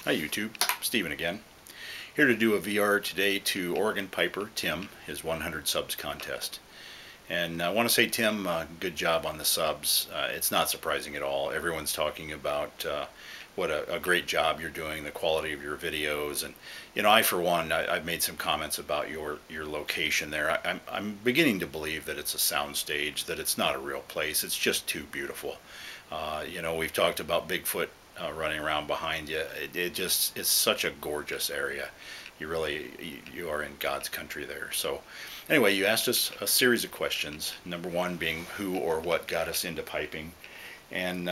Hi YouTube, Steven again. Here to do a VR today to Oregon Piper Tim, his 100 subs contest. And I want to say, Tim, good job on the subs. It's not surprising at all. Everyone's talking about what a great job you're doing, the quality of your videos. And, you know, I, for one, I've made some comments about your location there. I'm beginning to believe that it's a sound stage, that it's not a real place. It's just too beautiful. You know, we've talked about Bigfoot running around behind you. It's such a gorgeous area. You are in God's country there. So anyway, you asked us a series of questions. Number one being who or what got us into piping. And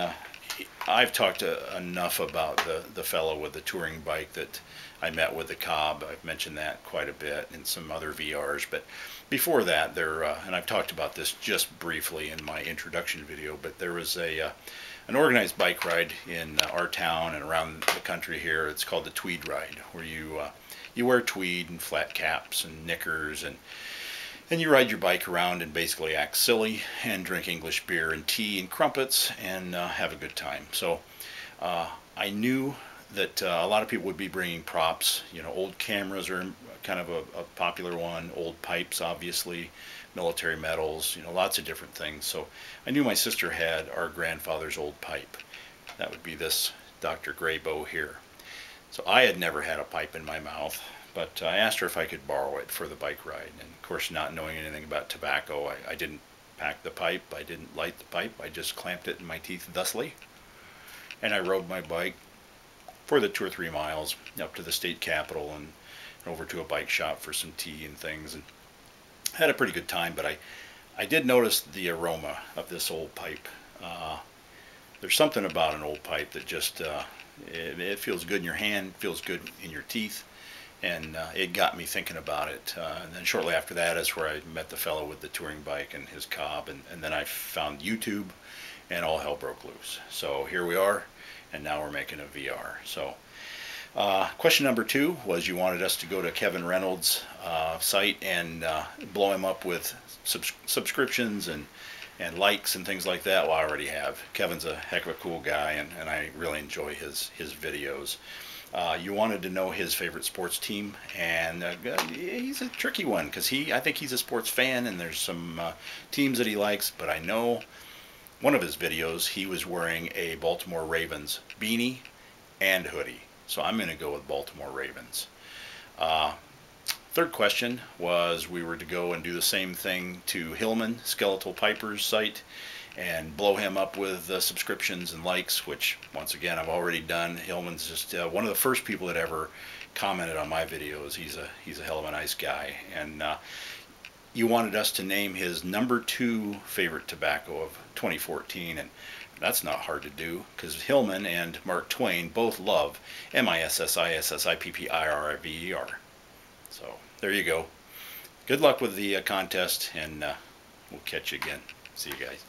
I've talked enough about the fellow with the touring bike that I met with the Cobb. I've mentioned that quite a bit in some other VRs. But before that, and I've talked about this just briefly in my introduction video, but there was an organized bike ride in our town and around the country here. It's called the Tweed Ride, where you wear tweed and flat caps and knickers, and you ride your bike around and basically act silly and drink English beer and tea and crumpets and have a good time. So I knew that a lot of people would be bringing props. You know, old cameras are kind of a popular one, old pipes obviously, military medals, you know, lots of different things. So I knew my sister had our grandfather's old pipe. That would be this Dr. Grayboe here. So I had never had a pipe in my mouth, but I asked her if I could borrow it for the bike ride. And of course, not knowing anything about tobacco, I didn't pack the pipe, I didn't light the pipe, I just clamped it in my teeth thusly. And I rode my bike for the 2 or 3 miles up to the state capitol and over to a bike shop for some tea and things, and had a pretty good time. But I did notice the aroma of this old pipe. There's something about an old pipe that just it feels good in your hand, feels good in your teeth, and it got me thinking about it. And then shortly after that is where I met the fellow with the touring bike and his Cobb, and then I found YouTube, and all hell broke loose. So here we are, and now we're making a VR. So question number 2 was you wanted us to go to Kevin Reynolds' site and blow him up with subscriptions and likes and things like that. Well, I already have. Kevin's a heck of a cool guy, and I really enjoy his videos. You wanted to know his favorite sports team, and he's a tricky one because I think he's a sports fan, and there's some teams that he likes, but I know one of his videos he was wearing a Baltimore Ravens beanie and hoodie. So I'm going to go with Baltimore Ravens. Third question was we were to go and do the same thing to Hillman Skeletal Piper's site and blow him up with subscriptions and likes, which once again I've already done. Hillman's just one of the first people that ever commented on my videos. He's a hell of a nice guy. And you wanted us to name his number 2 favorite tobacco of 2014, and that's not hard to do because Hillman and Mark Twain both love MISSISSIPPIRIVER. So there you go. Good luck with the contest, and we'll catch you again. See you guys.